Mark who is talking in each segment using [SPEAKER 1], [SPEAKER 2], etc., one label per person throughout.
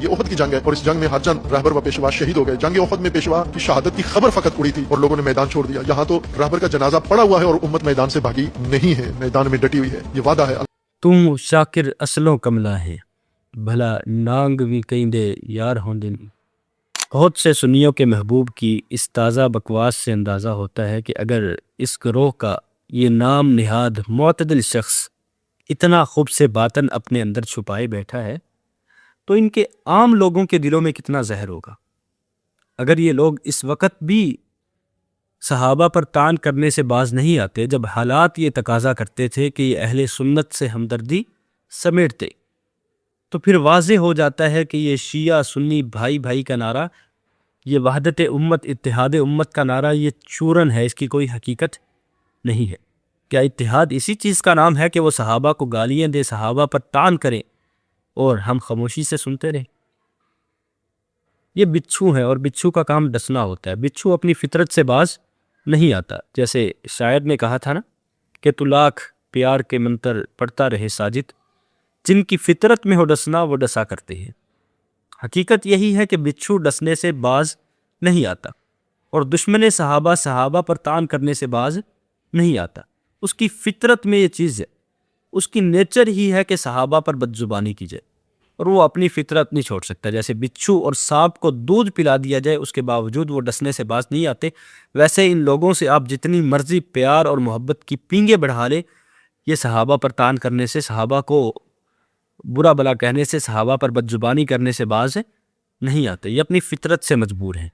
[SPEAKER 1] یہ احد کی جنگ ہے اور اس جنگ میں ہر چند رہبر و پیشوا شہید ہو گئے. جنگ احد میں پیشوا کی شہادت کی خبر فقط اڑی تھی اور لوگوں نے میدان چھوڑ دیا. یہاں تو رہبر کا جنازہ پڑا ہوا ہے اور امت میدان سے بھاگی نہیں ہے, میدان میں ڈٹی ہوئی ہے. یہ وعدہ ہے.
[SPEAKER 2] تم شاکر اصلوں کملا ہے بھلا نانگ بھی کہیں دے یار ہوندے نہیں. بہت سے سنیوں کے محبوب کی اس تازہ بکواس سے اندازہ ہوتا ہے کہ اگر اس گروہ کا یہ نام نہاد معتدل شخص اتنا خوب سے باطن اپنے اندر چھپائے بیٹھا ہے تو ان کے عام لوگوں کے دلوں میں کتنا زہر ہوگا. اگر یہ لوگ اس وقت بھی صحابہ پر طعن کرنے سے باز نہیں آتے جب حالات یہ تقاضا کرتے تھے کہ یہ اہل سنت سے ہمدردی سمیٹتے, تو پھر واضح ہو جاتا ہے کہ یہ شیعہ سنی بھائی بھائی کا نعرہ, یہ وحدت امت اتحاد امت کا نعرہ یہ چورن ہے, اس کی کوئی حقیقت نہیں ہے. کیا اتحاد اسی چیز کا نام ہے کہ وہ صحابہ کو گالیاں دے, صحابہ پر طعن کریں اور ہم خاموشی سے سنتے رہیں؟ یہ بچھو ہے اور بچھو کا کام ڈسنا ہوتا ہے. بچھو اپنی فطرت سے باز نہیں آتا. جیسے شاعر نے کہا تھا نا کہ تو لاکھ پیار کے منتر پڑھتا رہے ساجد, جن کی فطرت میں ہو ڈسنا وہ ڈسا کرتے ہیں. حقیقت یہی ہے کہ بچھو ڈسنے سے باز نہیں آتا اور دشمن صحابہ پر طعن کرنے سے باز نہیں آتا. اس کی فطرت میں یہ چیز ہے, اس کی نیچر ہی ہے کہ صحابہ پر بدزبانی کی جائے اور وہ اپنی فطرت نہیں چھوڑ سکتا. جیسے بچھو اور سانپ کو دودھ پلا دیا جائے اس کے باوجود وہ ڈسنے سے باز نہیں آتے, ویسے ان لوگوں سے آپ جتنی مرضی پیار اور محبت کی پینگیں بڑھا لیں, یہ صحابہ پر طعن کرنے سے, صحابہ کو برا بلا کہنے سے, صحابہ پر بدزبانی کرنے سے باز نہیں آتے. یہ اپنی فطرت سے مجبور ہیں.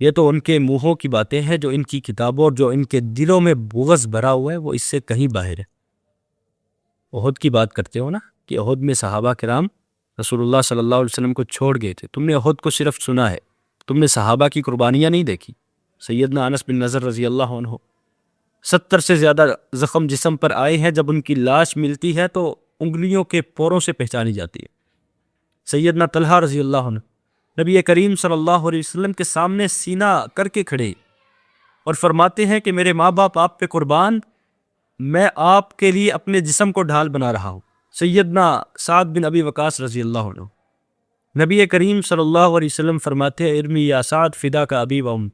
[SPEAKER 2] یہ تو ان کے منہوں کی باتیں ہیں, جو ان کی کتابوں اور جو ان کے دلوں میں بغض بھرا ہوا ہے وہ اس سے کہیں باہر ہے. احد کی بات کرتے ہو نا کہ احد میں صحابہ کرام رسول اللہ صلی اللہ علیہ وسلم کو چھوڑ گئے تھے. تم نے احد کو صرف سنا ہے, تم نے صحابہ کی قربانیاں نہیں دیکھی. سیدنا انس بن نضر رضی اللہ عنہ 70 سے زیادہ زخم جسم پر آئے ہیں, جب ان کی لاش ملتی ہے تو انگلیوں کے پوروں سے پہچانی جاتی ہے. سیدنا طلحہ رضی اللہ عنہ نبی کریم صلی اللہ علیہ وسلم کے سامنے سینہ کر کے کھڑے اور فرماتے ہیں کہ میرے ماں باپ آپ پہ قربان, میں آپ کے لیے اپنے جسم کو ڈھال بنا رہا ہوں. سیدنا سعد بن ابی وقاص رضی اللہ عنہ نبی کریم صلی اللہ علیہ وسلم فرماتے ہیں ارمی یا سعد فدا کا ابی و ام,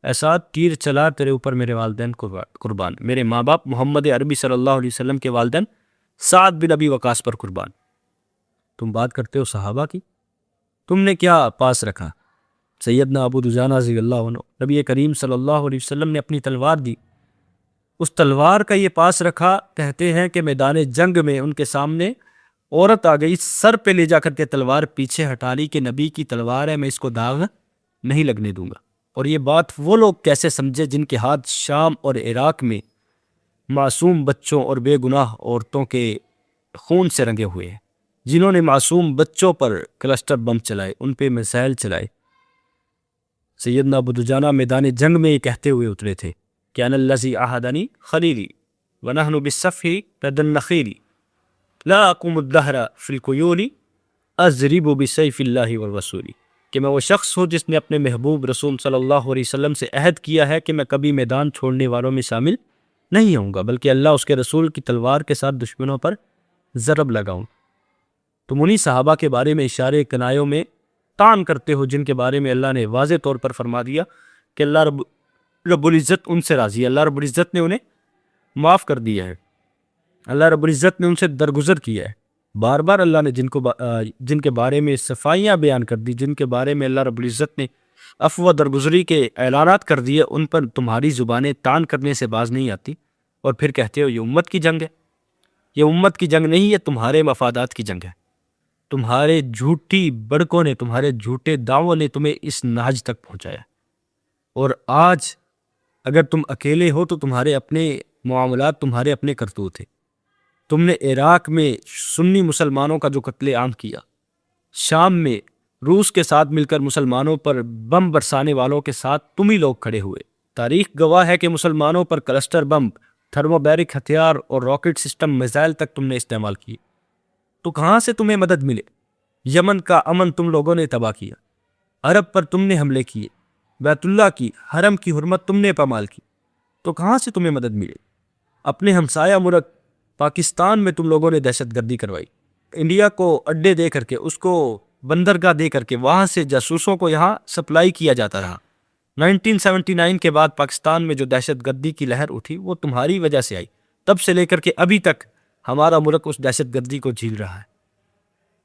[SPEAKER 2] اے سعد تیر چلا تیرے اوپر میرے والدین قربان. میرے ماں باپ محمد عربی صلی اللہ علیہ وسلم کے والدین سعد بن ابی وقاص پر قربان. تم بات کرتے ہو صحابہ کی, تم نے کیا پاس رکھا؟ سیدنا ابو دجانہ رضی اللہ عنہ نبی کریم صلی اللہ علیہ وسلم نے اپنی تلوار دی, اس تلوار کا یہ پاس رکھا. کہتے ہیں کہ میدان جنگ میں ان کے سامنے عورت آ گئی, سر پہ لے جا کر کے تلوار پیچھے ہٹا لی کہ نبی کی تلوار ہے, میں اس کو داغ نہیں لگنے دوں گا. اور یہ بات وہ لوگ کیسے سمجھے جن کے ہاتھ شام اور عراق میں معصوم بچوں اور بے گناہ عورتوں کے خون سے رنگے ہوئے ہیں, جنہوں نے معصوم بچوں پر کلسٹر بم چلائے, ان پہ میزائل چلائے. سیدنا ابو دجانہ میدان جنگ میں یہ کہتے ہوئے اترے تھے کہ انا الذی عاہدنی خلیلی ونحن بالصفح لدى النخیل لا اقوم الدہر فی القیول اضرب بسیف اللہ والرسول, کہ میں وہ شخص ہوں جس نے اپنے محبوب رسول صلی اللہ علیہ وسلم سے عہد کیا ہے کہ میں کبھی میدان چھوڑنے والوں میں شامل نہیں ہوں گا, بلکہ اللہ اس کے رسول کی تلوار کے ساتھ دشمنوں پر ضرب لگاؤں. تم انہی صحابہ کے بارے میں اشارے کنایوں میں طعن کرتے ہو جن کے بارے میں اللہ نے واضح طور پر فرما دیا کہ اللہ رب العزت ان سے راضی ہے, اللہ رب العزت نے انہیں معاف کر دیا ہے, اللہ رب العزت نے ان سے درگزر کیا ہے. بار بار اللہ نے جن کے بارے میں صفائیاں بیان کر دی, جن کے بارے میں اللہ رب العزت نے عفو و درگزری کے اعلانات کر دیے, ان پر تمہاری زبانیں طعن کرنے سے باز نہیں آتی اور پھر کہتے ہو یہ امت کی جنگ ہے. یہ امت کی جنگ نہیں ہے, تمہارے مفادات کی جنگ ہے. تمہارے جھوٹی بڑکوں نے, تمہارے جھوٹے دعووں نے تمہیں اس نہج تک پہنچایا. اور آج اگر تم اکیلے ہو تو تمہارے اپنے معاملات, تمہارے اپنے کرتوت ہیں. تم نے عراق میں سنی مسلمانوں کا جو قتل عام کیا, شام میں روس کے ساتھ مل کر مسلمانوں پر بم برسانے والوں کے ساتھ تم ہی لوگ کھڑے ہوئے. تاریخ گواہ ہے کہ مسلمانوں پر کلسٹر بم, تھرموبیرک ہتھیار اور راکٹ سسٹم, میزائل تک تم نے استعمال کیے. تو کہاں سے تمہیں مدد ملے؟ یمن کا امن تم لوگوں نے تباہ کیا, عرب پر تم نے حملے کیے, بیت اللہ کی حرم کی حرمت تم نے پامال کی, تو کہاں سے تمہیں مدد ملے؟ اپنے ہمسایہ ملک پاکستان میں تم لوگوں نے دہشت گردی کروائی, انڈیا کو اڈے دے کر کے، اس کو بندرگاہ دے کر کے وہاں سے جاسوسوں کو یہاں سپلائی کیا جاتا رہا۔ 1979 کے بعد پاکستان میں جو دہشت گردی کی لہر اٹھی وہ تمہاری وجہ سے آئی، تب سے لے کر کے ابھی تک ہمارا ملک اس دہشت گردی کو جھیل رہا ہے۔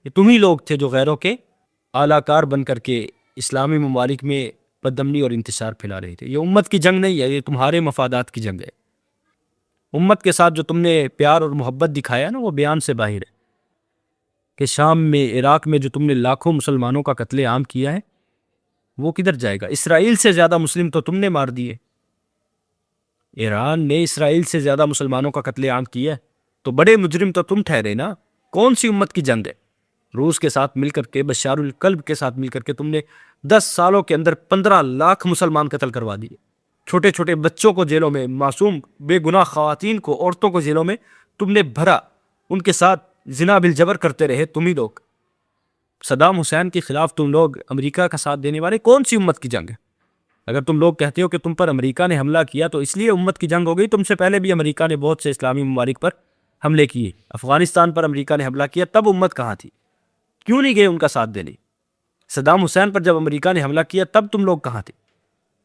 [SPEAKER 2] یہ تم ہی لوگ تھے جو غیروں کے اعلی کار بن کر کے اسلامی ممالک میں بدامنی اور انتشار پھیلا رہے تھے۔ یہ امت کی جنگ نہیں ہے، یہ تمہارے مفادات کی جنگ ہے۔ امت کے ساتھ جو تم نے پیار اور محبت دکھایا نا، وہ بیان سے باہر ہے کہ شام میں، عراق میں جو تم نے لاکھوں مسلمانوں کا قتل عام کیا ہے وہ کدھر جائے گا؟ اسرائیل سے زیادہ مسلم تو تم نے مار دیے۔ ایران نے اسرائیل سے زیادہ مسلمانوں کا قتل عام کیا ہے، تو بڑے مجرم تو تم ٹھہرے نا۔ کون سی امت کی جنگ ہے؟ روس کے ساتھ مل کر کے، بشار القلب کے ساتھ مل کر کے تم نے 10 سالوں کے اندر 15 لاکھ مسلمان قتل کروا دیے۔ چھوٹے چھوٹے بچوں کو جیلوں میں، معصوم بے گناہ خواتین کو، عورتوں کو جیلوں میں تم نے بھرا، ان کے ساتھ زنا بالجبر کرتے رہے تم ہی لوگ۔ صدام حسین کے خلاف تم لوگ امریکہ کا ساتھ دینے والے، کون سی امت کی جنگ ہے؟ اگر تم لوگ کہتے ہو کہ تم پر امریکہ نے حملہ کیا تو اس لیے امت کی جنگ ہو گئی، تم سے پہلے بھی امریکہ نے بہت سے اسلامی ممالک پر حملے کیے۔ افغانستان پر امریکہ نے حملہ کیا، تب امت کہاں تھی؟ کیوں نہیں گئے ان کا ساتھ دینے؟ صدام حسین پر جب امریکہ نے حملہ کیا تب تم لوگ کہاں تھے؟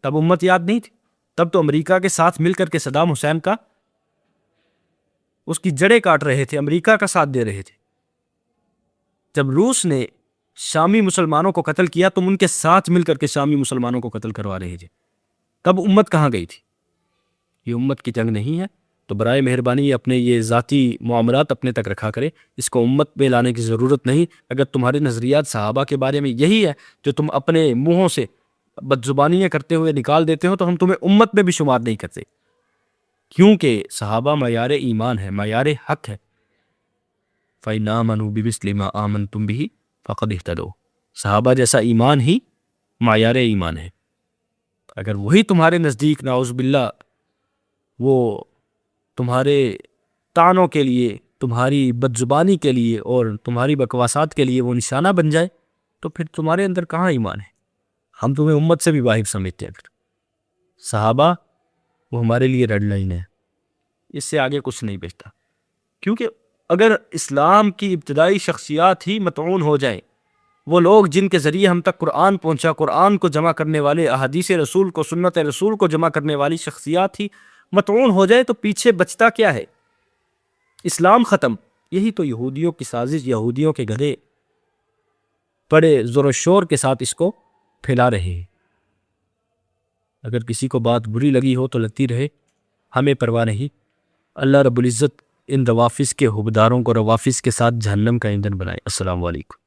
[SPEAKER 2] تب امت یاد نہیں تھی؟ تب تو امریکہ کے ساتھ مل کر کے صدام حسین کا، اس کی جڑیں کاٹ رہے تھے، امریکہ کا ساتھ دے رہے تھے۔ جب روس نے شامی مسلمانوں کو قتل کیا تم ان کے ساتھ مل کر کے شامی مسلمانوں کو قتل کروا رہے تھے، تب امت کہاں گئی تھی؟ یہ امت کی جنگ نہیں ہے، تو برائے مہربانی اپنے یہ ذاتی معاملات اپنے تک رکھا کرے، اس کو امت پہ لانے کی ضرورت نہیں۔ اگر تمہارے نظریات صحابہ کے بارے میں یہی ہے جو تم اپنے منہوں سے بدزبانیاں کرتے ہوئے نکال دیتے ہو، تو ہم تمہیں امت میں بھی شمار نہیں کرتے، کیونکہ صحابہ معیار ایمان ہے، معیار حق ہے۔ فَإِنْ آمَنُوا بِمِثْلِ مَا آمَنْتُمْ بِهِ فَقَدِ اهْتَدَوْا، صحابہ جیسا ایمان ہی معیار ایمان ہے۔ اگر وہی تمہارے نزدیک نعوذ باللہ وہ تمہارے طعنوں کے لیے، تمہاری بدزبانی کے لیے اور تمہاری بکواسات کے لیے وہ نشانہ بن جائے، تو پھر تمہارے اندر کہاں ایمان ہے؟ ہم تمہیں امت سے بھی باہر سمجھتے ہیں۔ صحابہ وہ ہمارے لیے ریڈ لائن ہے، اس سے آگے کچھ نہیں بچتا۔ کیونکہ اگر اسلام کی ابتدائی شخصیات ہی مطعون ہو جائیں، وہ لوگ جن کے ذریعے ہم تک قرآن پہنچا، قرآن کو جمع کرنے والے، احادیث رسول کو، سنت رسول کو جمع کرنے والی شخصیات ہی مطعون ہو جائے، تو پیچھے بچتا کیا ہے؟ اسلام ختم۔ یہی تو یہودیوں کی سازش، یہودیوں کے گدھے بڑے زور و شور کے ساتھ اس کو پھیلا رہے ہیں۔ اگر کسی کو بات بری لگی ہو تو لگتی رہے، ہمیں پرواہ نہیں۔ اللہ رب العزت ان روافظ کے حبداروں کو روافظ کے ساتھ جہنم کا ایندھن بنائے۔ السلام علیکم۔